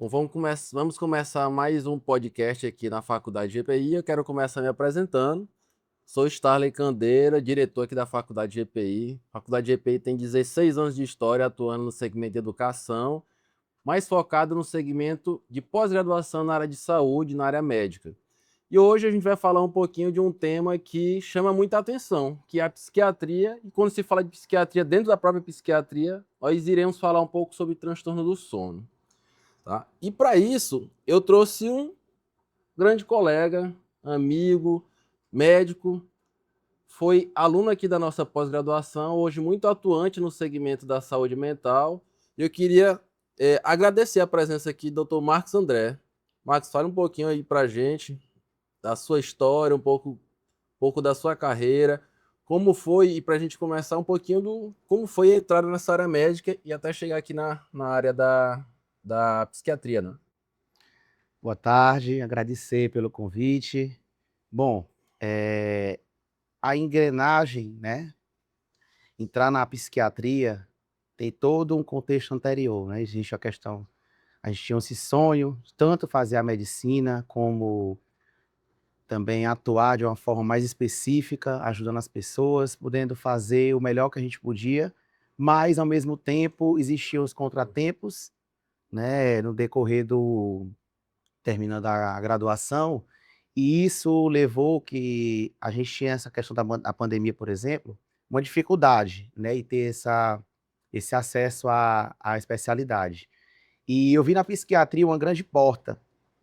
Bom, vamos começar mais um podcast aqui na Faculdade GPI. Eu quero começar me apresentando. Sou Starley Candeira, diretor aqui da Faculdade GPI. A Faculdade GPI tem 16 anos de história atuando no segmento de educação, mais focado no segmento de pós-graduação na área de saúde, na área médica. E hoje a gente vai falar um pouquinho de um tema que chama muita atenção, que é a psiquiatria. E quando se fala de psiquiatria dentro da própria psiquiatria, nós iremos falar um pouco sobre transtorno do sono. Tá? E para isso, eu trouxe um grande colega, amigo, médico, foi aluno aqui da nossa pós-graduação, hoje muito atuante no segmento da saúde mental. E eu queria agradecer a presença aqui do Dr. Marcos André. Marcos, fale um pouquinho aí para a gente da sua história, um pouco da sua carreira, como foi, e para a gente começar um pouquinho do como foi a entrada nessa área médica e até chegar aqui na área da psiquiatria, né? Boa tarde, agradecer pelo convite. Bom, a engrenagem, né, entrar na psiquiatria tem todo um contexto anterior, né? Existe a questão, a gente tinha esse sonho, tanto fazer a medicina como também atuar de uma forma mais específica, ajudando as pessoas, podendo fazer o melhor que a gente podia, mas ao mesmo tempo existiam os contratempos, né, no decorrer do terminando a graduação, e isso levou que a gente tinha essa questão da pandemia, por exemplo, uma dificuldade, né, em ter esse acesso à especialidade. E eu vi na psiquiatria uma grande porta,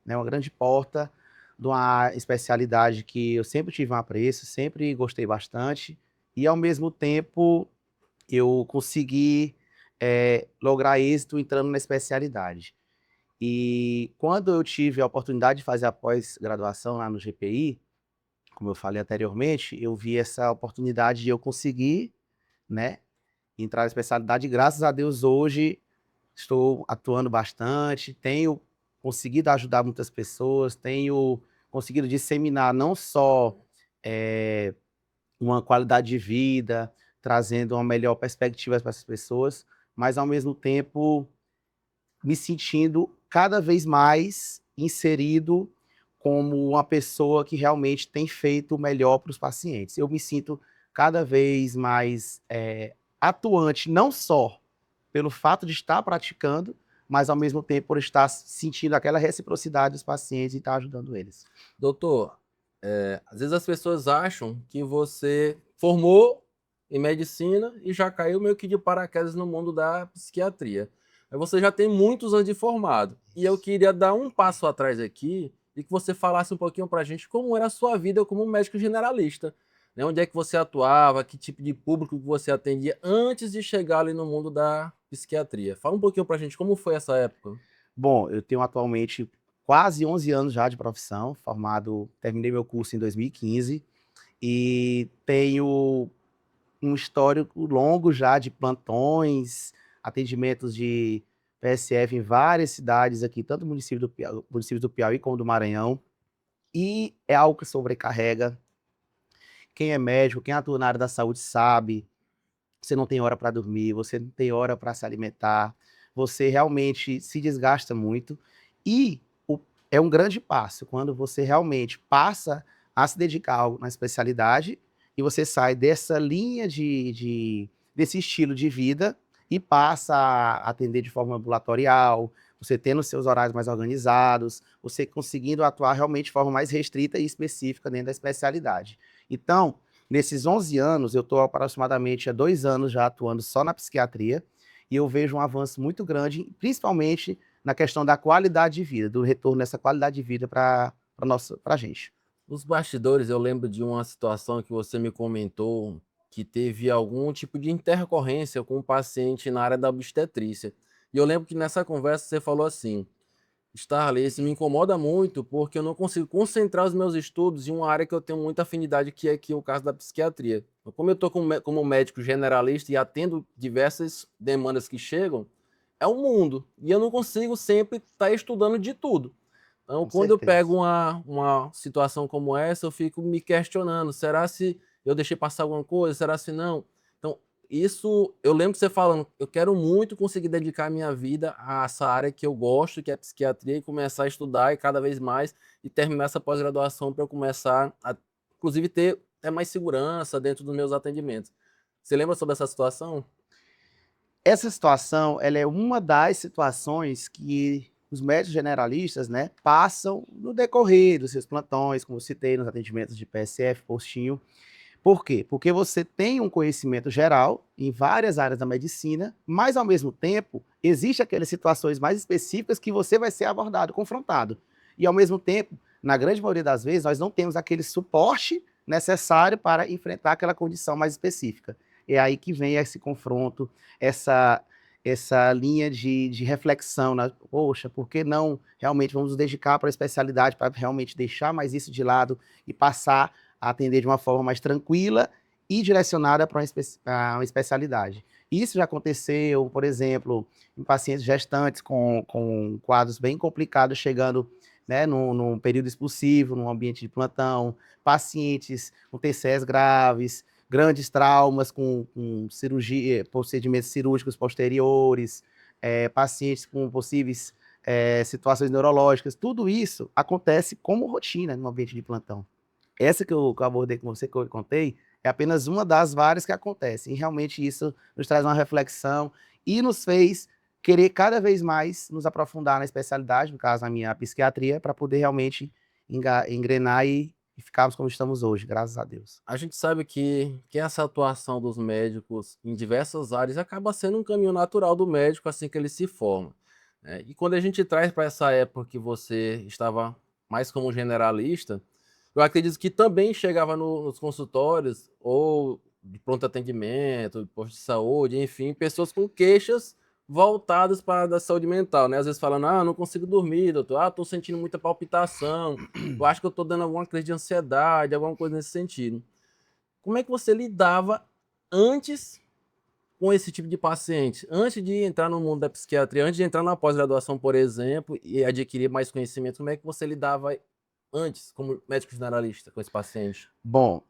né, uma grande porta de uma especialidade que eu sempre tive um apreço, sempre gostei bastante, e ao mesmo tempo eu consegui, lograr êxito entrando na especialidade. E quando eu tive a oportunidade de fazer a pós-graduação lá no GPI, como eu falei anteriormente, eu vi essa oportunidade de eu conseguir, né, entrar na especialidade. Graças a Deus, hoje estou atuando bastante, tenho conseguido ajudar muitas pessoas, tenho conseguido disseminar não só eh, uma qualidade de vida, trazendo uma melhor perspectiva para essas pessoas, mas ao mesmo tempo me sentindo cada vez mais inserido como uma pessoa que realmente tem feito o melhor para os pacientes. Eu me sinto cada vez mais atuante, não só pelo fato de estar praticando, mas ao mesmo tempo por estar sentindo aquela reciprocidade dos pacientes e estar ajudando eles. Doutor, às vezes as pessoas acham que você formou em medicina e já caiu meio que de paraquedas no mundo da psiquiatria. Mas você já tem muitos anos de formado. E eu queria dar um passo atrás aqui e que você falasse um pouquinho para a gente como era a sua vida como médico generalista. Né? Onde é que você atuava, que tipo de público que você atendia antes de chegar ali no mundo da psiquiatria. Fala um pouquinho para a gente como foi essa época. Bom, eu tenho atualmente quase 11 anos já de profissão, formado, terminei meu curso em 2015 e tenho um histórico longo já de plantões, atendimentos de PSF em várias cidades aqui, tanto municípios do Piauí como do Maranhão, e é algo que sobrecarrega. Quem é médico, quem atua na área da saúde sabe, você não tem hora para dormir, você não tem hora para se alimentar, você realmente se desgasta muito e é um grande passo quando você realmente passa a se dedicar a algo na especialidade e você sai dessa linha desse estilo de vida e passa a atender de forma ambulatorial, você tendo seus horários mais organizados, você conseguindo atuar realmente de forma mais restrita e específica dentro da especialidade. Então, nesses 11 anos, eu estou aproximadamente há 2 anos já atuando só na psiquiatria, e eu vejo um avanço muito grande, principalmente na questão da qualidade de vida, do retorno dessa qualidade de vida para a gente. Nos bastidores, eu lembro de uma situação que você me comentou que teve algum tipo de intercorrência com um paciente na área da obstetrícia. E eu lembro que nessa conversa você falou assim: Starley, isso me incomoda muito porque eu não consigo concentrar os meus estudos em uma área que eu tenho muita afinidade, que é aqui o caso da psiquiatria. Então, como eu estou como médico generalista e atendo diversas demandas que chegam, é um mundo. E eu não consigo sempre estar estudando de tudo. Então, Com quando eu pego certeza. uma situação como essa, eu fico me questionando: será se eu deixei passar alguma coisa? Será se não? Então, isso, eu lembro de você falando, eu quero muito conseguir dedicar a minha vida a essa área que eu gosto, que é a psiquiatria, e começar a estudar e cada vez mais, e terminar essa pós-graduação para eu começar a, inclusive, ter até mais segurança dentro dos meus atendimentos. Você lembra sobre essa situação? Essa situação, ela é uma das situações que os médicos generalistas, né, passam no decorrer dos seus plantões, como eu citei, nos atendimentos de PSF, postinho. Por quê? Porque você tem um conhecimento geral em várias áreas da medicina, mas ao mesmo tempo, existem aquelas situações mais específicas que você vai ser abordado, confrontado. E ao mesmo tempo, na grande maioria das vezes, nós não temos aquele suporte necessário para enfrentar aquela condição mais específica. É aí que vem esse confronto, essa, essa linha de reflexão, né? Poxa, por que não realmente vamos nos dedicar para a especialidade, para realmente deixar mais isso de lado e passar a atender de uma forma mais tranquila e direcionada para uma especialidade. Isso já aconteceu, por exemplo, em pacientes gestantes com quadros bem complicados, chegando, né, num período expulsivo, num ambiente de plantão, pacientes com TCEs graves, grandes traumas com cirurgia, procedimentos cirúrgicos posteriores, pacientes com possíveis situações neurológicas, tudo isso acontece como rotina no ambiente de plantão. Essa que eu abordei com você, que eu contei, é apenas uma das várias que acontecem. E realmente isso nos traz uma reflexão e nos fez querer cada vez mais nos aprofundar na especialidade, no caso a minha psiquiatria, para poder realmente engrenar e ficarmos como estamos hoje, graças a Deus. A gente sabe que essa atuação dos médicos em diversas áreas acaba sendo um caminho natural do médico assim que ele se forma, né. E quando a gente traz para essa época que você estava mais como generalista, eu acredito que também chegava nos consultórios ou de pronto atendimento, de posto de saúde, enfim, pessoas com queixas voltadas para a da saúde mental, né. Às vezes falando: "Ah, não consigo dormir, doutor. Ah, estou sentindo muita palpitação. Eu acho que eu estou dando alguma crise de ansiedade", alguma coisa nesse sentido. Como é que você lidava antes com esse tipo de paciente? Antes de entrar no mundo da psiquiatria, antes de entrar na pós-graduação, por exemplo, e adquirir mais conhecimento, como é que você lidava antes, como médico generalista, com esse paciente? Bom,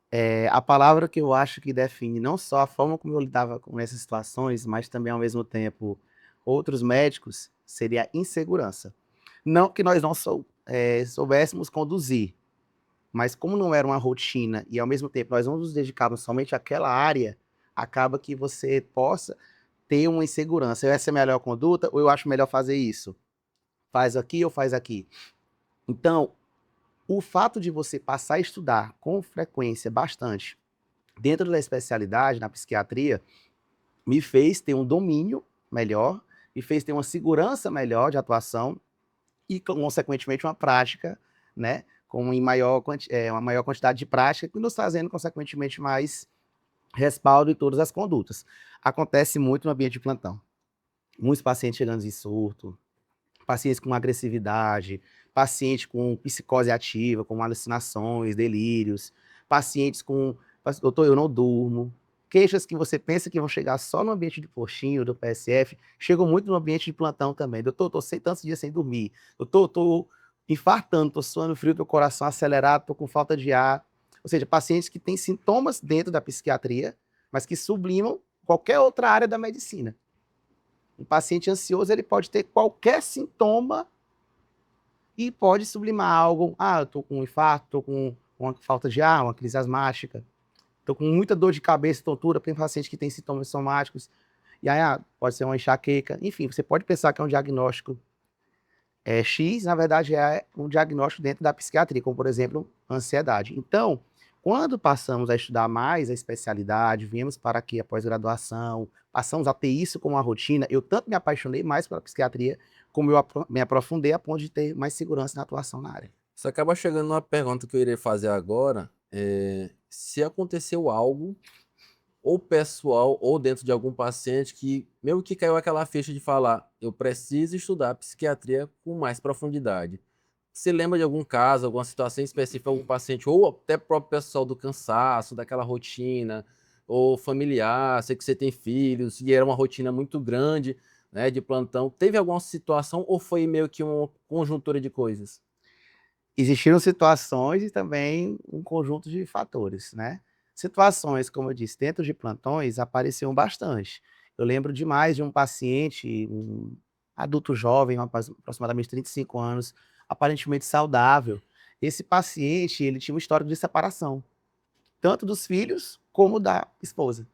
a palavra que eu acho que define não só a forma como eu lidava com essas situações, mas também, ao mesmo tempo, outros médicos, seria a insegurança. Não que nós não soubéssemos conduzir, mas como não era uma rotina e, ao mesmo tempo, nós não nos dedicávamos somente àquela área, acaba que você possa ter uma insegurança. Essa é a melhor conduta ou eu acho melhor fazer isso? Faz aqui ou faz aqui? Então, o fato de você passar a estudar com frequência bastante dentro da especialidade, na psiquiatria, me fez ter um domínio melhor, me fez ter uma segurança melhor de atuação e, consequentemente, uma prática, né, com uma maior quantidade de prática, que nos trazendo, consequentemente, mais respaldo em todas as condutas. Acontece muito no ambiente de plantão. Muitos pacientes chegando em surto, pacientes com agressividade, pacientes com psicose ativa, com alucinações, delírios, pacientes com, doutor, eu não durmo. Queixas que você pensa que vão chegar só no ambiente de postinho, do PSF, chegam muito no ambiente de plantão também. Doutor, estou tantos dias sem dormir. Doutor, estou infartando, estou suando frio, estou com o coração acelerado, estou com falta de ar. Ou seja, pacientes que têm sintomas dentro da psiquiatria, mas que sublimam qualquer outra área da medicina. Um paciente ansioso, ele pode ter qualquer sintoma e pode sublimar algo. Ah, eu tô com um infarto, tô com uma falta de ar, uma crise asmática, tô com muita dor de cabeça, tontura. Tem paciente que tem sintomas somáticos, e aí pode ser uma enxaqueca. Enfim, você pode pensar que é um diagnóstico X, na verdade é um diagnóstico dentro da psiquiatria, como por exemplo, ansiedade. Então, quando passamos a estudar mais a especialidade, viemos para aqui a pós-graduação, passamos a ter isso como uma rotina, eu tanto me apaixonei mais pela psiquiatria, como eu me aprofundei a ponto de ter mais segurança na atuação na área. Você acaba chegando numa pergunta que eu irei fazer agora, se aconteceu algo ou pessoal ou dentro de algum paciente que meio que caiu aquela ficha de falar: "Eu preciso estudar psiquiatria com mais profundidade". Você lembra de algum caso, alguma situação específica, algum paciente ou até próprio pessoal do cansaço, daquela rotina, ou familiar, sei que você tem filhos e era uma rotina muito grande, né, de plantão. Teve alguma situação ou foi meio que uma conjuntura de coisas? Existiram situações e também um conjunto de fatores, né. Situações, como eu disse, dentro de plantões apareciam bastante. Eu lembro demais de um paciente, um adulto jovem, aproximadamente 35 anos, aparentemente saudável. Esse paciente, ele tinha um histórico de separação, tanto dos filhos como da esposa.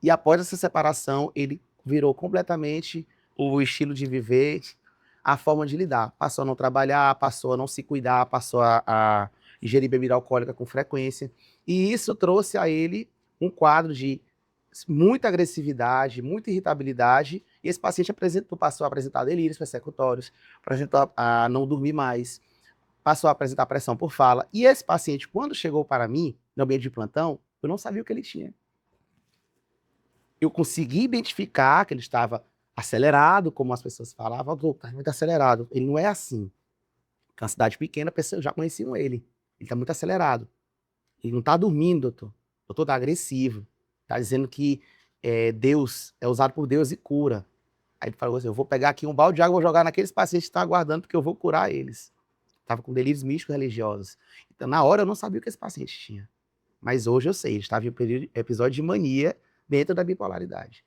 E após essa separação, ele virou completamente o estilo de viver, a forma de lidar. Passou a não trabalhar, passou a não se cuidar, passou a ingerir bebida alcoólica com frequência. E isso trouxe a ele um quadro de muita agressividade, muita irritabilidade. E esse paciente passou a apresentar delírios persecutórios, apresentou a não dormir mais, passou a apresentar pressão por fala. E esse paciente, quando chegou para mim, no ambiente de plantão, eu não sabia o que ele tinha. Eu consegui identificar que ele estava acelerado, como as pessoas falavam, doutor, está muito acelerado. Ele não é assim. Porque é uma cidade pequena, já conheciam ele. Ele está muito acelerado. Ele não está dormindo, doutor. O doutor está agressivo. Está dizendo que Deus é usado por Deus e cura. Aí ele falou assim: eu vou pegar aqui um balde de água e vou jogar naqueles pacientes que estão aguardando, porque eu vou curar eles. Estava com delírios místicos religiosos. Então, na hora, eu não sabia o que esse paciente tinha. Mas hoje eu sei, ele estava em um episódio de mania dentro da bipolaridade.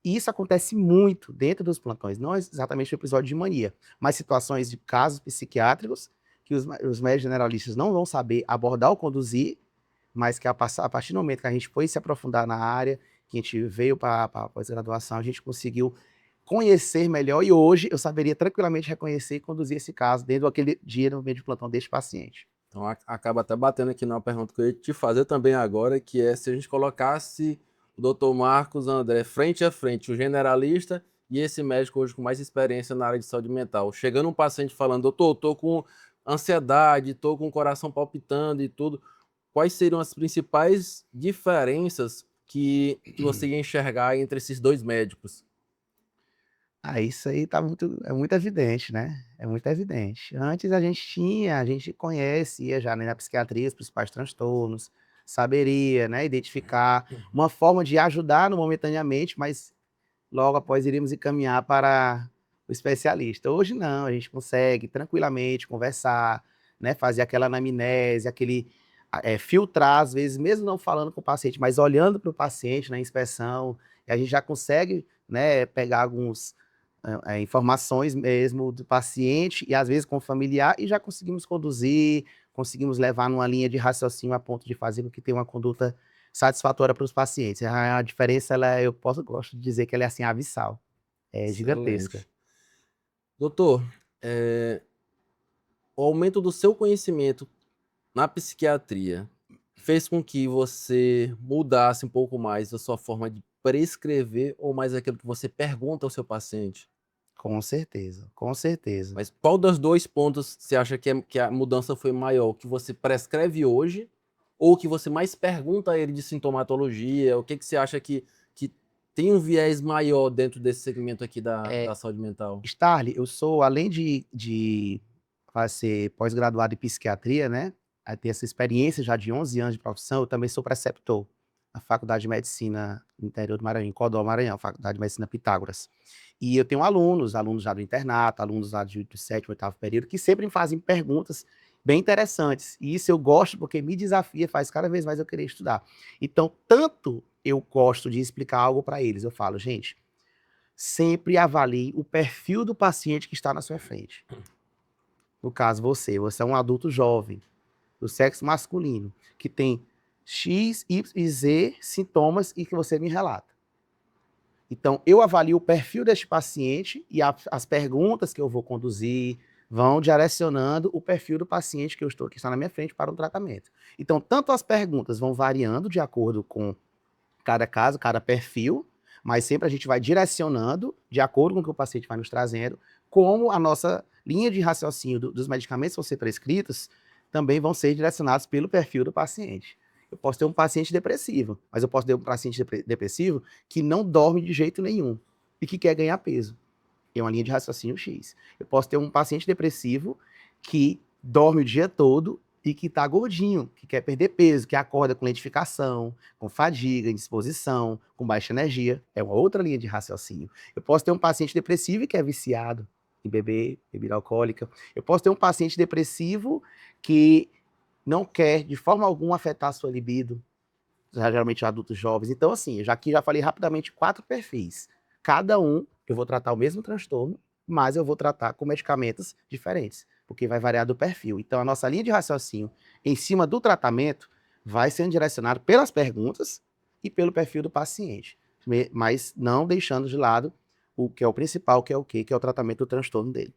E isso acontece muito dentro dos plantões, não exatamente o episódio de mania, mas situações de casos psiquiátricos que os médicos generalistas não vão saber abordar ou conduzir, mas que a partir do momento que a gente foi se aprofundar na área, que a gente veio para a pós-graduação, a gente conseguiu conhecer melhor e hoje eu saberia tranquilamente reconhecer e conduzir esse caso dentro daquele dia no meio de plantão deste paciente. Então acaba até batendo aqui numa pergunta que eu ia te fazer também agora, que é se a gente colocasse o Dr. Marcos André frente a frente, o generalista e esse médico hoje com mais experiência na área de saúde mental. Chegando um paciente falando: doutor, tô com ansiedade, tô com o coração palpitando e tudo. Quais seriam as principais diferenças que você ia enxergar entre esses dois médicos? Ah, isso aí é muito evidente, né? É muito evidente. Antes a gente conhecia já, né, na psiquiatria os principais transtornos, saberia, né, identificar uma forma de ajudar no momentaneamente, mas logo após iríamos encaminhar para o especialista. Hoje não, a gente consegue tranquilamente conversar, né, fazer aquela anamnese, filtrar, às vezes, mesmo não falando com o paciente, mas olhando para o paciente na inspeção, e a gente já consegue, né, pegar alguns informações mesmo do paciente e às vezes com o familiar e já conseguimos conduzir, conseguimos levar numa linha de raciocínio a ponto de fazer com que tenha uma conduta satisfatória para os pacientes. A diferença, gosto de dizer que ela é assim, abissal, é gigantesca. Excelente. Doutor, o aumento do seu conhecimento na psiquiatria fez com que você mudasse um pouco mais a sua forma de prescrever ou mais aquilo que você pergunta ao seu paciente? Com certeza, com certeza. Mas qual dos dois pontos você acha que a mudança foi maior? O que você prescreve hoje ou o que você mais pergunta a ele de sintomatologia? O que você acha que tem um viés maior dentro desse segmento aqui da saúde mental? Starley, eu sou, além de fazer pós-graduado em psiquiatria, né, a ter essa experiência já de 11 anos de profissão, eu também sou preceptor na Faculdade de Medicina no interior do Maranhão, em Codó, Maranhão, Faculdade de Medicina Pitágoras. E eu tenho alunos já do internato, alunos lá do 7º, 8º período, que sempre me fazem perguntas bem interessantes. E isso eu gosto porque me desafia, faz cada vez mais eu querer estudar. Então, tanto eu gosto de explicar algo para eles, eu falo: gente, sempre avalie o perfil do paciente que está na sua frente. No caso, você é um adulto jovem, do sexo masculino, que tem X, Y e Z sintomas e que você me relata. Então, eu avalio o perfil deste paciente e as perguntas que eu vou conduzir vão direcionando o perfil do paciente que está na minha frente para um tratamento. Então, tanto as perguntas vão variando de acordo com cada caso, cada perfil, mas sempre a gente vai direcionando de acordo com o que o paciente vai nos trazendo, como a nossa linha de raciocínio dos medicamentos que vão ser prescritos também vão ser direcionados pelo perfil do paciente. Eu posso ter um paciente depressivo, mas eu posso ter um paciente depressivo que não dorme de jeito nenhum e que quer ganhar peso. É uma linha de raciocínio X. Eu posso ter um paciente depressivo que dorme o dia todo e que está gordinho, que quer perder peso, que acorda com lentificação, com fadiga, indisposição, com baixa energia. É uma outra linha de raciocínio. Eu posso ter um paciente depressivo que é viciado em beber, bebida alcoólica. Eu posso ter um paciente depressivo que não quer de forma alguma afetar a sua libido. geralmente adultos jovens. Então, assim, já falei rapidamente 4 perfis. Cada um, eu vou tratar o mesmo transtorno, mas eu vou tratar com medicamentos diferentes, porque vai variar do perfil. Então, a nossa linha de raciocínio em cima do tratamento vai sendo direcionado pelas perguntas e pelo perfil do paciente, mas não deixando de lado o que é o principal, que é o quê? Que é o tratamento do transtorno dele.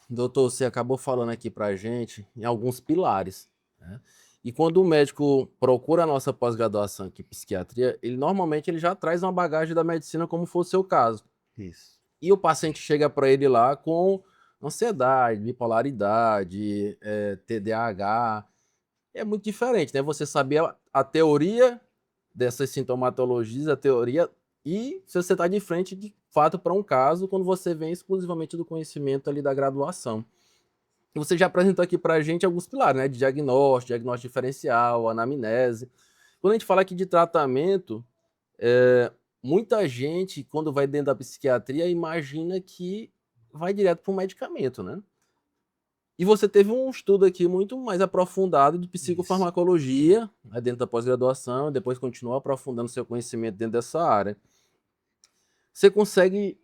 Doutor, você acabou falando aqui pra gente em alguns pilares, né? E quando o médico procura a nossa pós-graduação aqui em psiquiatria, ele normalmente ele já traz uma bagagem da medicina como for o seu caso. Isso. E o paciente chega para ele lá com ansiedade, bipolaridade, TDAH. É muito diferente, né? Você saber a teoria dessas sintomatologias, a teoria, e se você está de frente de fato para um caso, quando você vem exclusivamente do conhecimento ali da graduação. E você já apresentou aqui para a gente alguns pilares, né? De diagnóstico, diagnóstico diferencial, anamnese. Quando a gente fala aqui de tratamento, muita gente, quando vai dentro da psiquiatria, imagina que vai direto para um medicamento, né? E você teve um estudo aqui muito mais aprofundado de Isso. psicofarmacologia, né, dentro da pós-graduação, e depois continuou aprofundando seu conhecimento dentro dessa área. Você consegue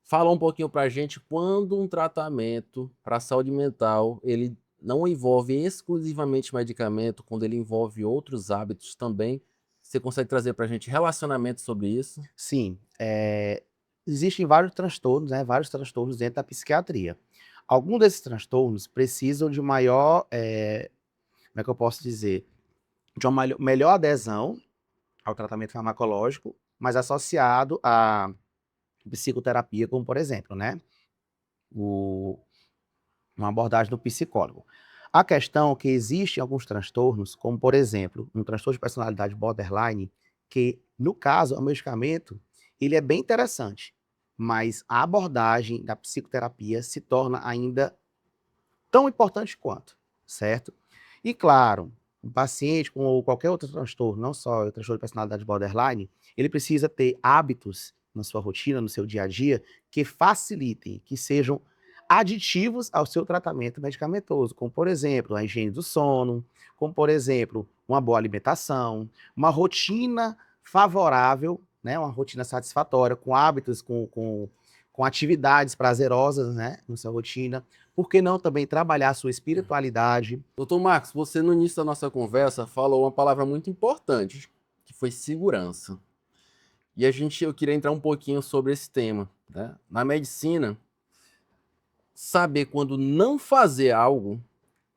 falar um pouquinho para a gente quando um tratamento para a saúde mental ele não envolve exclusivamente medicamento, quando ele envolve outros hábitos também? Você consegue trazer para a gente relacionamento sobre isso? Sim, existem vários transtornos, né, vários transtornos dentro da psiquiatria. Alguns desses transtornos precisam de maior, como é que eu posso dizer, de uma melhor adesão ao tratamento farmacológico, mas associado à psicoterapia, como por exemplo, né, o uma abordagem do psicólogo. A questão é que existem alguns transtornos, como por exemplo, um transtorno de personalidade borderline, que no caso, o medicamento, ele é bem interessante, mas a abordagem da psicoterapia se torna ainda tão importante quanto, certo? E claro, um paciente com qualquer outro transtorno, não só o transtorno de personalidade borderline, ele precisa ter hábitos na sua rotina, no seu dia a dia, que facilitem, que sejam aditivos ao seu tratamento medicamentoso, como por exemplo, a higiene do sono, como por exemplo, uma boa alimentação, uma rotina favorável, né, uma rotina satisfatória, com hábitos, com atividades prazerosas, né, na sua rotina. Por que não também trabalhar a sua espiritualidade? Doutor Marcos, você no início da nossa conversa falou uma palavra muito importante, que foi segurança. E eu queria entrar um pouquinho sobre esse tema, né? Na medicina, saber quando não fazer algo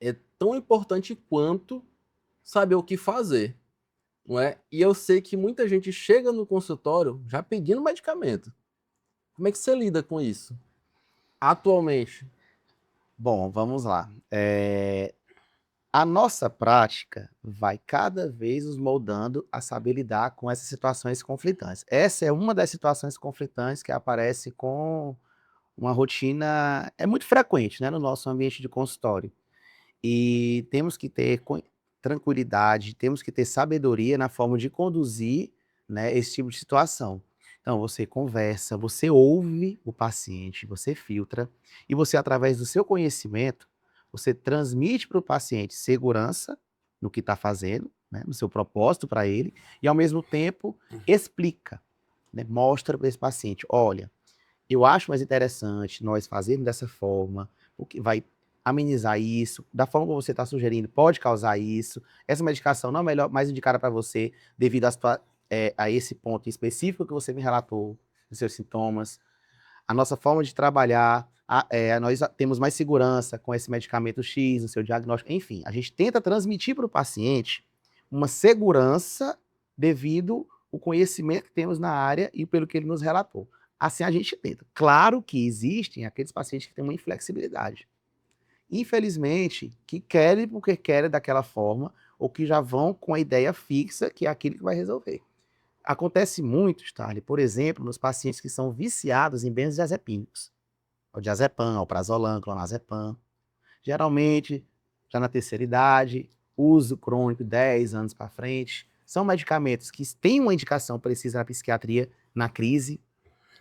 é tão importante quanto saber o que fazer, não é? E eu sei que muita gente chega no consultório já pedindo medicamento. Como é que você lida com isso atualmente? Bom, vamos lá. A nossa prática vai cada vez nos moldando a saber lidar com essas situações conflitantes. Essa é uma das situações conflitantes que aparece com uma rotina, é muito frequente, né, no nosso ambiente de consultório. E temos que ter tranquilidade, temos que ter sabedoria na forma de conduzir, né, esse tipo de situação. Então, você conversa, você ouve o paciente, você filtra, e você, através do seu conhecimento, você transmite para o paciente segurança no que está fazendo, né, no seu propósito para ele, e ao mesmo tempo explica, né, mostra para esse paciente: olha, eu acho mais interessante nós fazermos dessa forma, porque vai amenizar isso, da forma como você está sugerindo, pode causar isso. Essa medicação não é melhor, mais indicada para você, devido a esse ponto específico que você me relatou, dos seus sintomas. A nossa forma de trabalhar, nós temos mais segurança com esse medicamento X, no seu diagnóstico, enfim, a gente tenta transmitir para o paciente uma segurança devido ao conhecimento que temos na área e pelo que ele nos relatou. Assim a gente tenta. Claro que existem aqueles pacientes que têm uma inflexibilidade. Infelizmente, que querem porque querem daquela forma, ou que já vão com a ideia fixa que é aquilo que vai resolver. Acontece muito, Starley, por exemplo, nos pacientes que são viciados em benzodiazepínicos. O diazepam, o prazolam, clonazepam. Geralmente, já na terceira idade, uso crônico 10 anos para frente. São medicamentos que têm uma indicação precisa na psiquiatria, na crise.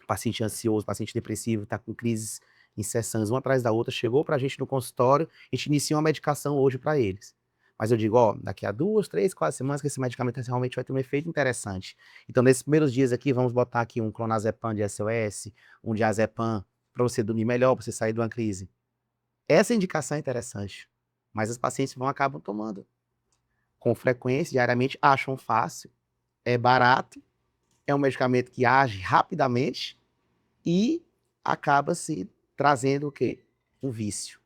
Paciente ansioso, paciente depressivo, está com crises incessantes, uma atrás da outra, chegou para a gente no consultório, a gente inicia uma medicação hoje para eles. Mas eu digo, ó, daqui a 2, 3, 4 semanas que esse medicamento realmente vai ter um efeito interessante. Então, nesses primeiros dias aqui, vamos botar aqui um clonazepam de SOS, um diazepam, para você dormir melhor, para você sair de uma crise. Essa indicação é interessante, mas os pacientes acabam tomando com frequência, diariamente, acham fácil, é barato, é um medicamento que age rapidamente e acaba se trazendo o quê? Um vício.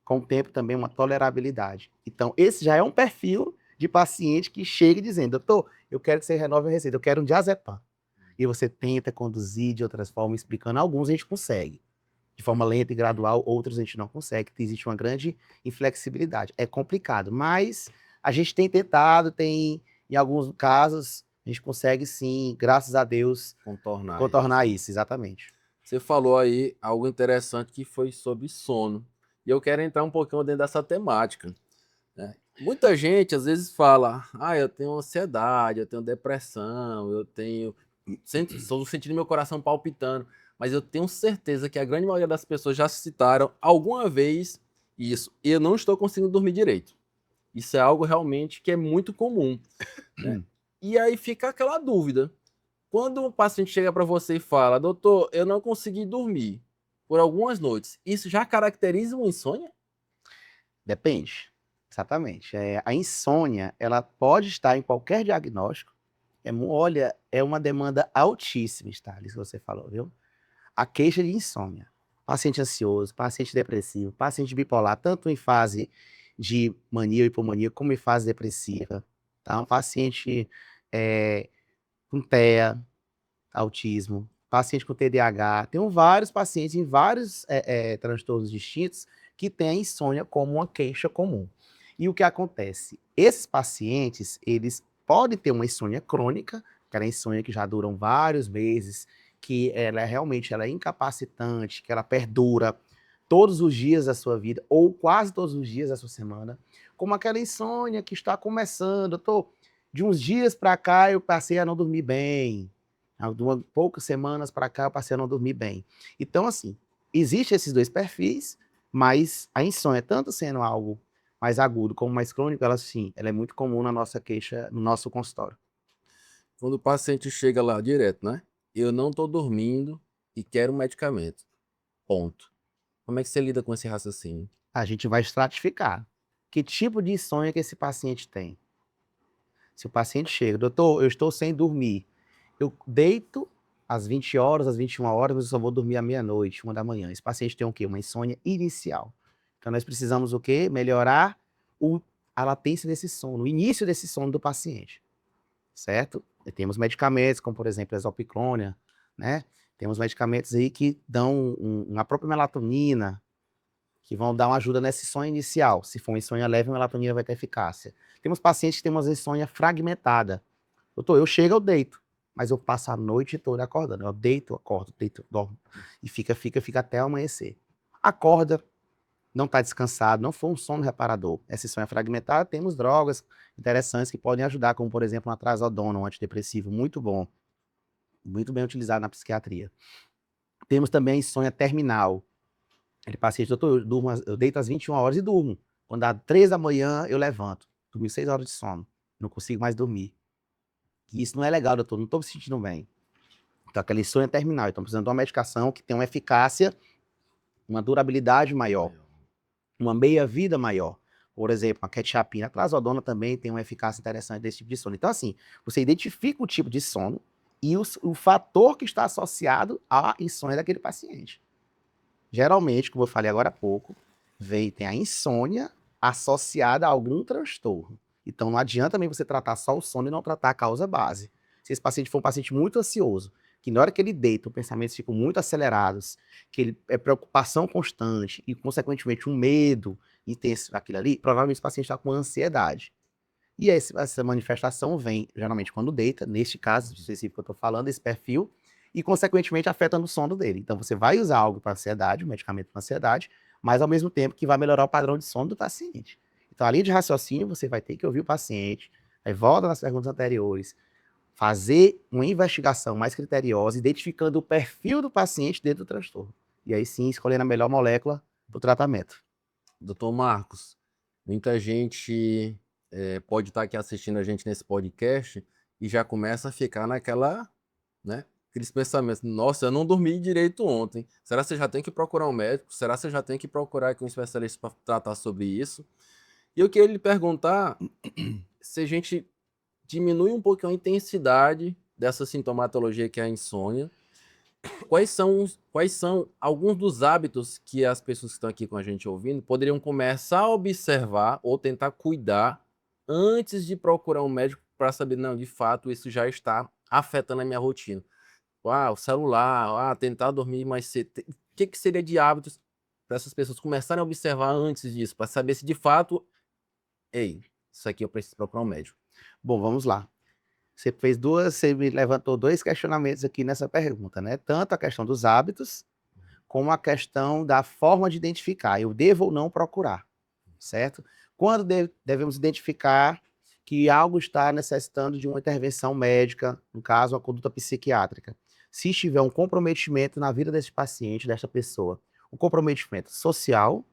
Com o tempo também uma tolerabilidade. Então, esse já é um perfil de paciente que chega dizendo, doutor, eu quero que você renove a receita, eu quero um diazepam. E você tenta conduzir de outras formas, explicando. Alguns a gente consegue, de forma lenta e gradual, outros a gente não consegue, existe uma grande inflexibilidade. É complicado, mas a gente tem tentado, em alguns casos, a gente consegue sim, graças a Deus, contornar isso, exatamente. Você falou aí algo interessante que foi sobre sono. E eu quero entrar um pouquinho dentro dessa temática, né? Muita gente às vezes fala, eu tenho ansiedade, eu tenho depressão, estou sentindo meu coração palpitando, mas eu tenho certeza que a grande maioria das pessoas já citaram alguma vez isso, e eu não estou conseguindo dormir direito. Isso é algo realmente que é muito comum, né? E aí fica aquela dúvida. Quando um paciente chega para você e fala, doutor, eu não consegui dormir por algumas noites, isso já caracteriza uma insônia? Depende, exatamente. A insônia, ela pode estar em qualquer diagnóstico. Olha, é uma demanda altíssima, Starling, isso que você falou, viu? A queixa de insônia. Paciente ansioso, paciente depressivo, paciente bipolar, tanto em fase de mania ou hipomania, como em fase depressiva. Tá? Um paciente com TEA, autismo, paciente com TDAH. Tenho vários pacientes em vários transtornos distintos que têm a insônia como uma queixa comum. E o que acontece? Esses pacientes, eles podem ter uma insônia crônica, aquela insônia que já duram vários meses, que ela é incapacitante, que ela perdura todos os dias da sua vida, ou quase todos os dias da sua semana, como aquela insônia que está começando. De uns dias para cá eu passei a não dormir bem, de poucas semanas para cá eu passei a não dormir bem. Então, assim, existem esses dois perfis, mas a insônia, tanto sendo algo mais agudo como mais crônico, ela sim, ela é muito comum na nossa queixa, no nosso consultório. Quando o paciente chega lá direto, né? Eu não estou dormindo e quero um medicamento. Ponto. Como é que você lida com esse raciocínio? A gente vai estratificar. Que tipo de insônia que esse paciente tem? Se o paciente chega, doutor, eu estou sem dormir, eu deito às 20 horas, às 21 horas, mas eu só vou dormir à meia-noite, 1 da manhã. Esse paciente tem o quê? Uma insônia inicial. Então nós precisamos o quê? Melhorar a latência desse sono, o início desse sono do paciente, certo? E temos medicamentos, como por exemplo a exopiclônia, né? Temos medicamentos aí que dão uma própria melatonina, que vão dar uma ajuda nessa insônia inicial. Se for uma insônia leve, a melatonina vai ter eficácia. Temos pacientes que têm uma insônia fragmentada. Doutor, eu chego, eu deito, mas eu passo a noite toda acordando. Eu deito, acordo, deito, dormo. E fica até amanhecer. Acorda, não está descansado, não foi um sono reparador. Essa insônia fragmentada, temos drogas interessantes que podem ajudar, como por exemplo, um trazodona, um antidepressivo muito bom, muito bem utilizado na psiquiatria. Temos também a insônia terminal. Ele paciente, doutor, eu deito às 21 horas e durmo. Quando dá 3 da manhã, eu levanto. Dormi 6 horas de sono. Não consigo mais dormir. E isso não é legal, doutor. Não estou me sentindo bem. Então, aquela insônia terminal. Então, precisando de uma medicação que tenha uma eficácia, uma durabilidade maior, uma meia-vida maior. Por exemplo, a quetiapina, a trazodona também tem uma eficácia interessante desse tipo de sono. Então, assim, você identifica o tipo de sono e o fator que está associado à insônia daquele paciente. Geralmente, como eu falei agora há pouco, tem a insônia associada a algum transtorno. Então não adianta também você tratar só o sono e não tratar a causa base. Se esse paciente for um paciente muito ansioso, que na hora que ele deita, os pensamentos ficam muito acelerados, que ele é preocupação constante e, consequentemente, um medo intenso daquilo ali, provavelmente esse paciente está com ansiedade. E essa manifestação vem, geralmente, quando deita, neste caso específico que eu estou falando, esse perfil, e, consequentemente, afetando o sono dele. Então, você vai usar algo para ansiedade, um medicamento para ansiedade, mas, ao mesmo tempo, que vai melhorar o padrão de sono do paciente. Então, além de raciocínio, você vai ter que ouvir o paciente, aí volta nas perguntas anteriores, fazer uma investigação mais criteriosa, identificando o perfil do paciente dentro do transtorno. E aí sim, escolhendo a melhor molécula para o tratamento. Doutor Marcos, muita gente pode estar aqui assistindo a gente nesse podcast e já começa a ficar naquela, né, aqueles pensamentos, nossa, eu não dormi direito ontem, será que você já tem que procurar um médico? Será que você já tem que procurar aqui um especialista para tratar sobre isso? E eu queria lhe perguntar se a gente diminui um pouquinho a intensidade dessa sintomatologia que é a insônia. Quais são alguns dos hábitos que as pessoas que estão aqui com a gente ouvindo poderiam começar a observar ou tentar cuidar antes de procurar um médico para saber, não, de fato, isso já está afetando a minha rotina. O celular, tentar dormir mais cedo. O que seria de hábitos para essas pessoas começarem a observar antes disso, para saber se de fato, ei, isso aqui eu preciso procurar um médico. Bom, vamos lá. Você me levantou 2 questionamentos aqui nessa pergunta, né, tanto a questão dos hábitos, como a questão da forma de identificar, eu devo ou não procurar, certo? Quando devemos identificar que algo está necessitando de uma intervenção médica, no caso, a conduta psiquiátrica. Se estiver um comprometimento na vida desse paciente, dessa pessoa, um comprometimento social,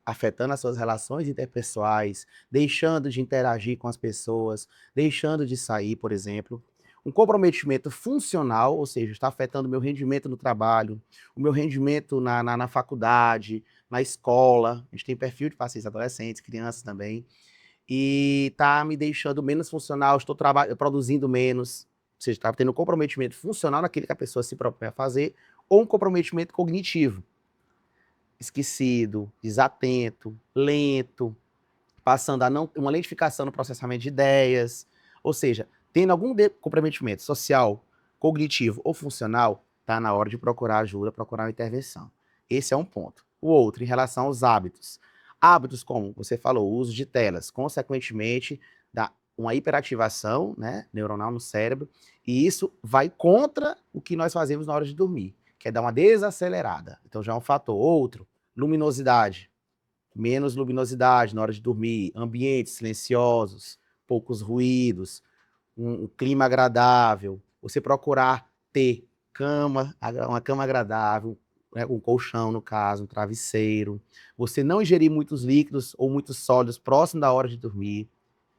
afetando as suas relações interpessoais, deixando de interagir com as pessoas, deixando de sair, por exemplo. Um comprometimento funcional, ou seja, está afetando o meu rendimento no trabalho, o meu rendimento na faculdade, na escola. A gente tem perfil de pacientes adolescentes, crianças também. E está me deixando menos funcional, estou produzindo menos. Ou seja, está tendo um comprometimento funcional naquilo que a pessoa se propõe a fazer, ou um comprometimento cognitivo esquecido, desatento, lento, passando a não uma lentificação no processamento de ideias, ou seja, tendo algum comprometimento social, cognitivo ou funcional, está na hora de procurar ajuda, procurar uma intervenção. Esse é um ponto. O outro, em relação aos hábitos. Hábitos como você falou, o uso de telas, consequentemente, dá uma hiperativação, né, neuronal no cérebro, e isso vai contra o que nós fazemos na hora de dormir, que é dar uma desacelerada. Então já é um fator. Outro, luminosidade. Menos luminosidade na hora de dormir, ambientes silenciosos, poucos ruídos, um clima agradável, você procurar ter uma cama agradável, né, um colchão no caso, um travesseiro, você não ingerir muitos líquidos ou muitos sólidos próximo da hora de dormir.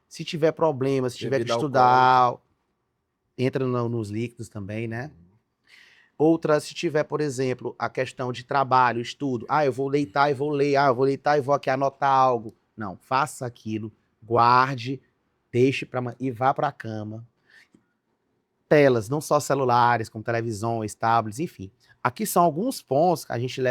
Se tiver problema, se tiver que Bebida alcoólica. estudar, entra nos líquidos também, né? Outra, se tiver, por exemplo, a questão de trabalho, estudo. Eu vou deitar e vou ler. Eu vou deitar e vou aqui anotar algo. Não, faça aquilo, guarde, deixe para e vá para a cama. Telas, não só celulares, como televisões, tablets, enfim. Aqui são alguns pontos que a gente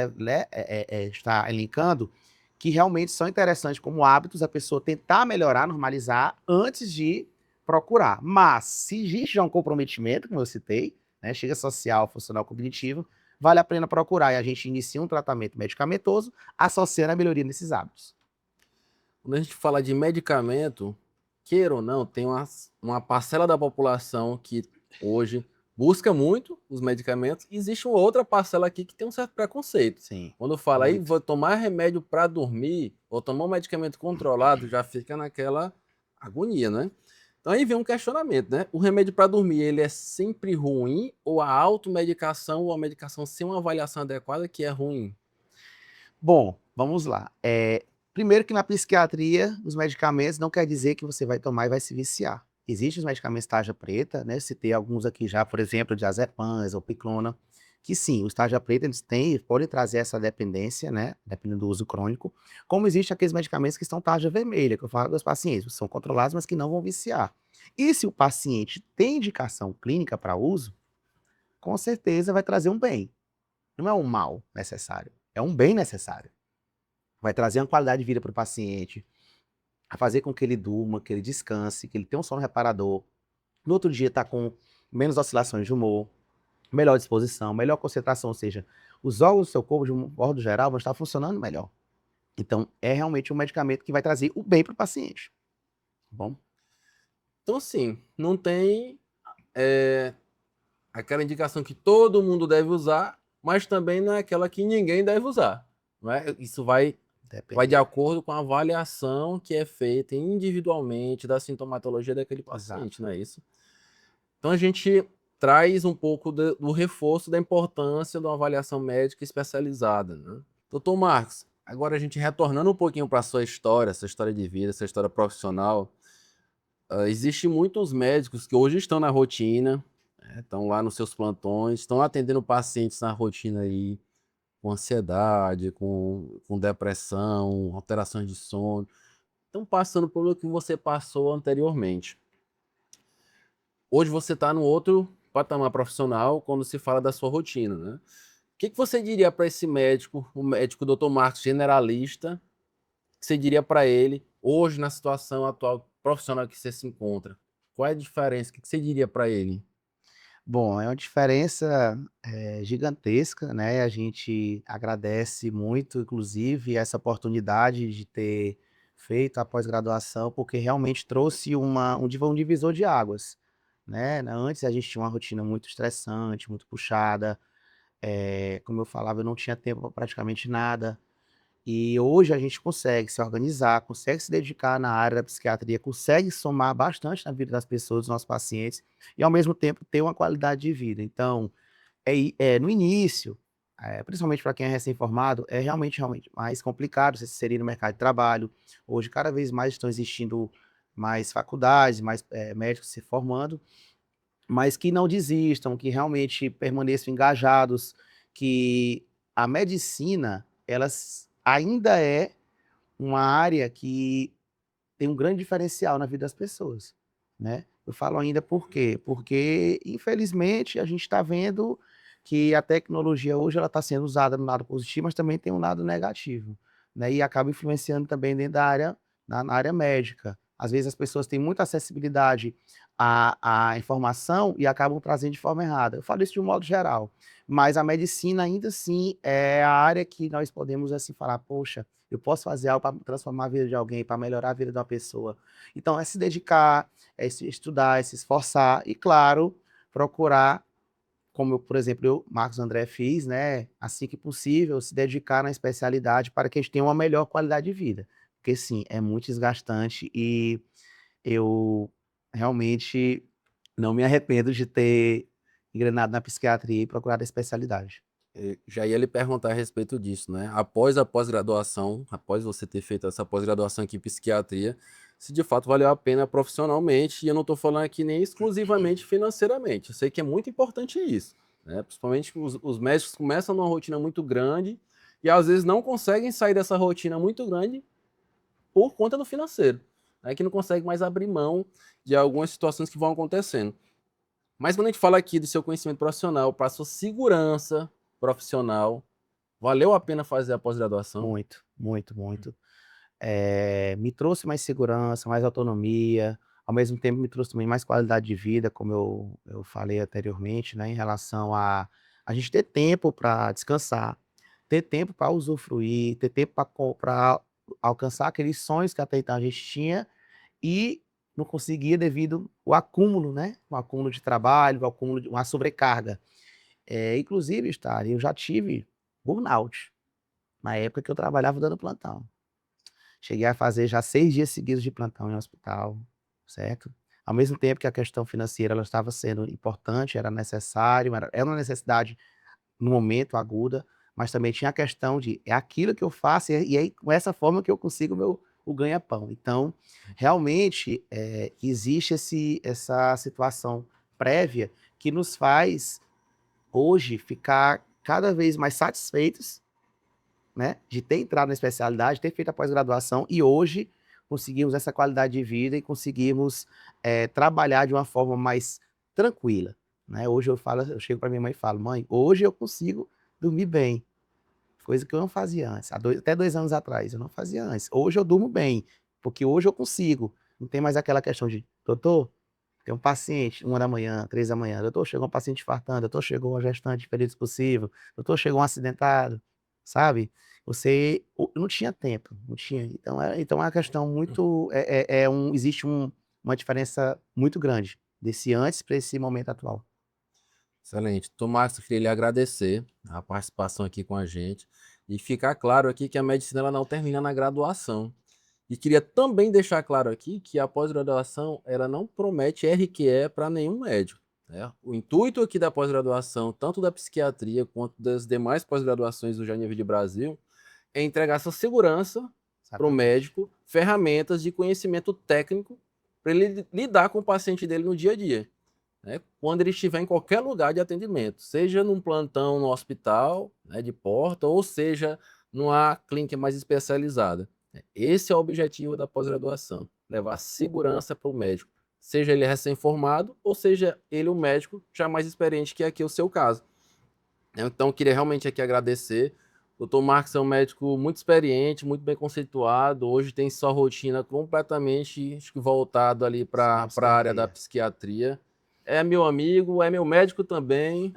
está elencando que realmente são interessantes como hábitos a pessoa tentar melhorar, normalizar antes de procurar. Mas, se existe já um comprometimento, como eu citei, né, chega social, funcional, cognitivo, vale a pena procurar. E a gente inicia um tratamento medicamentoso associando a melhoria nesses hábitos. Quando a gente fala de medicamento, queira ou não, tem uma parcela da população que hoje busca muito os medicamentos, e existe uma outra parcela aqui que tem um certo preconceito. Sim. Quando fala aí, Muito. vou tomar remédio para dormir, ou tomar um medicamento controlado, já fica naquela agonia, né? Então aí vem um questionamento, né? O remédio para dormir, ele é sempre ruim, ou a automedicação ou a medicação sem uma avaliação adequada que é ruim? Bom, vamos lá. Primeiro que na psiquiatria, os medicamentos não quer dizer que você vai tomar e vai se viciar. Existem os medicamentos tarja preta, né? Citei alguns aqui já, por exemplo, diazepam, zopiclona, que sim, os tarja preta eles podem trazer essa dependência, né? Dependendo do uso crônico. Como existem aqueles medicamentos que estão tarja vermelha, que eu falo dos pacientes, são controlados, mas que não vão viciar. E se o paciente tem indicação clínica para uso, com certeza vai trazer um bem. Não é um mal necessário, é um bem necessário. Vai trazer uma qualidade de vida para o paciente, a fazer com que ele durma, que ele descanse, que ele tenha um sono reparador. No outro dia está com menos oscilações de humor, melhor disposição, melhor concentração, ou seja, os órgãos do seu corpo, de um modo geral, vão estar funcionando melhor. Então, é realmente um medicamento que vai trazer o bem para o paciente. Bom? Então, assim, não tem aquela indicação que todo mundo deve usar, mas também não é aquela que ninguém deve usar. Não é? Isso vai de Depende. acordo com a avaliação que é feita individualmente da sintomatologia daquele Exato. paciente, não é isso? Então a gente traz um pouco do reforço da importância de uma avaliação médica especializada, né? Doutor Marcos, agora a gente retornando um pouquinho para a sua história, essa história de vida, essa história profissional, Existem muitos médicos que hoje estão na rotina, né, estão lá nos seus plantões, estão atendendo pacientes na rotina aí, com ansiedade, com depressão, alterações de sono, estão passando pelo que você passou anteriormente. Hoje você está num outro patamar profissional quando se fala da sua rotina, né? O que você diria para esse médico, o médico Dr. Marcos generalista, que você diria para ele hoje na situação atual profissional que você se encontra? Qual é a diferença? O que você diria para ele? Bom, é uma diferença, gigantesca, né, a gente agradece muito, inclusive, essa oportunidade de ter feito a pós-graduação, porque realmente trouxe um divisor de águas, né. Antes a gente tinha uma rotina muito estressante, muito puxada, como eu falava, eu não tinha tempo pra praticamente nada. E hoje a gente consegue se organizar, consegue se dedicar na área da psiquiatria, consegue somar bastante na vida das pessoas, dos nossos pacientes, e ao mesmo tempo ter uma qualidade de vida. Então, no início, principalmente para quem é recém-formado, é realmente mais complicado você se inserir no mercado de trabalho. Hoje, cada vez mais estão existindo mais faculdades, mais médicos se formando, mas que não desistam, que realmente permaneçam engajados, que a medicina, ainda é uma área que tem um grande diferencial na vida das pessoas, né. Eu falo ainda por quê? Porque, infelizmente, a gente está vendo que a tecnologia hoje ela está sendo usada no lado positivo, mas também tem um lado negativo, né, e acaba influenciando também dentro da área na área médica. Às vezes as pessoas têm muita acessibilidade à informação e acabam trazendo de forma errada. Eu falo isso de um modo geral, mas a medicina ainda assim é a área que nós podemos, assim, falar: "Poxa, eu posso fazer algo para transformar a vida de alguém, para melhorar a vida de uma pessoa". Então é se dedicar, é se estudar, é se esforçar e, claro, procurar, como eu, por exemplo, eu, Marcos André, fiz, né, assim que possível, se dedicar na especialidade para que a gente tenha uma melhor qualidade de vida. Porque sim, é muito desgastante e eu realmente não me arrependo de ter engrenado na psiquiatria e procurado a especialidade. Já ia lhe perguntar a respeito disso, né? Após a pós-graduação, após você ter feito essa pós-graduação aqui em psiquiatria, se de fato valeu a pena profissionalmente, e eu não estou falando aqui nem exclusivamente financeiramente. Eu sei que é muito importante isso, né? Principalmente os médicos começam numa rotina muito grande e às vezes não conseguem sair dessa rotina muito grande por conta do financeiro, né? Que não consegue mais abrir mão de algumas situações que vão acontecendo. Mas quando a gente fala aqui do seu conhecimento profissional, para a sua segurança profissional, valeu a pena fazer a pós-graduação? Muito, muito, muito. Me trouxe mais segurança, mais autonomia, ao mesmo tempo me trouxe também mais qualidade de vida, como eu falei anteriormente, né, em relação a gente ter tempo para descansar, ter tempo para usufruir, ter tempo para alcançar aqueles sonhos que até então a gente tinha e não conseguia devido o acúmulo, né, o acúmulo de trabalho, o acúmulo de uma sobrecarga. Inclusive, Stary, eu já tive burnout, na época que eu trabalhava dando plantão. Cheguei a fazer já 6 dias seguidos de plantão em hospital, certo. Ao mesmo tempo que a questão financeira ela estava sendo importante, era necessário, era uma necessidade no momento aguda, mas também tinha a questão de: "É aquilo que eu faço e aí com essa forma que eu consigo o ganha-pão". Então, realmente, existe essa situação prévia que nos faz, hoje, ficar cada vez mais satisfeitos, né, de ter entrado na especialidade, ter feito a pós-graduação e hoje conseguimos essa qualidade de vida e conseguimos, trabalhar de uma forma mais tranquila, né. Hoje eu chego para minha mãe e falo: "Mãe, hoje eu consigo dormir bem", coisa que eu não fazia antes, até 2 anos atrás, eu não fazia antes. Hoje eu durmo bem, porque hoje eu consigo, não tem mais aquela questão de: "Doutor, tem um paciente, 1 da manhã, 3 da manhã, doutor, chegou um paciente infartando, doutor, chegou uma gestante de período expulsivo, doutor, chegou um acidentado", sabe. Não tinha tempo, não tinha. Então é uma questão muito existe uma diferença muito grande desse antes para esse momento atual. Excelente. Tomás, eu queria lhe agradecer a participação aqui com a gente e ficar claro aqui que a medicina ela não termina na graduação. E queria também deixar claro aqui que a pós-graduação ela não promete RQE para nenhum médico, né? O intuito aqui da pós-graduação, tanto da psiquiatria quanto das demais pós-graduações do nível de Brasil, é entregar essa segurança para o Exatamente. médico, ferramentas de conhecimento técnico para ele lidar com o paciente dele no dia a dia, né? Quando ele estiver em qualquer lugar de atendimento, seja num plantão no hospital, né, de porta, ou seja numa clínica mais especializada. Esse é o objetivo da pós-graduação, levar segurança para o médico, seja ele recém-formado ou seja ele um médico já mais experiente, que é aqui o seu caso. Então, eu queria realmente aqui agradecer. O Dr. Marcos é um médico muito experiente, muito bem conceituado. Hoje tem sua rotina completamente, acho que voltado ali para a área da psiquiatria. É meu amigo, é meu médico também.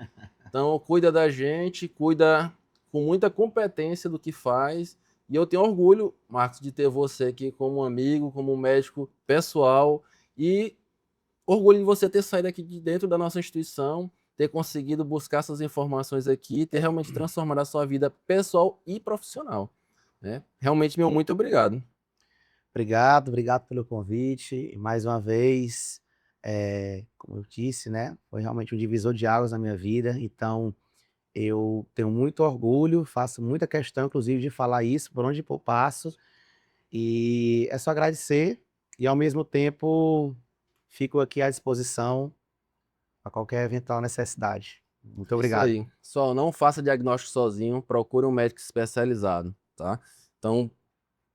Então, cuida da gente, cuida com muita competência do que faz. E eu tenho orgulho, Marcos, de ter você aqui como amigo, como médico pessoal. E orgulho de você ter saído aqui de dentro da nossa instituição, ter conseguido buscar essas informações aqui, ter realmente transformado a sua vida pessoal e profissional, né? Realmente, meu muito obrigado. Obrigado pelo convite. E mais uma vez, como eu disse, né, foi realmente um divisor de águas na minha vida. Então, eu tenho muito orgulho, faço muita questão, inclusive, de falar isso por onde eu passo. E é só agradecer e, ao mesmo tempo, fico aqui à disposição a qualquer eventual necessidade. Muito É isso obrigado. aí. Só não faça diagnóstico sozinho, procure um médico especializado, tá? Então,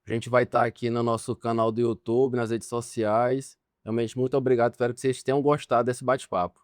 a gente vai estar aqui no nosso canal do YouTube, nas redes sociais. Realmente, muito obrigado. Espero que vocês tenham gostado desse bate-papo.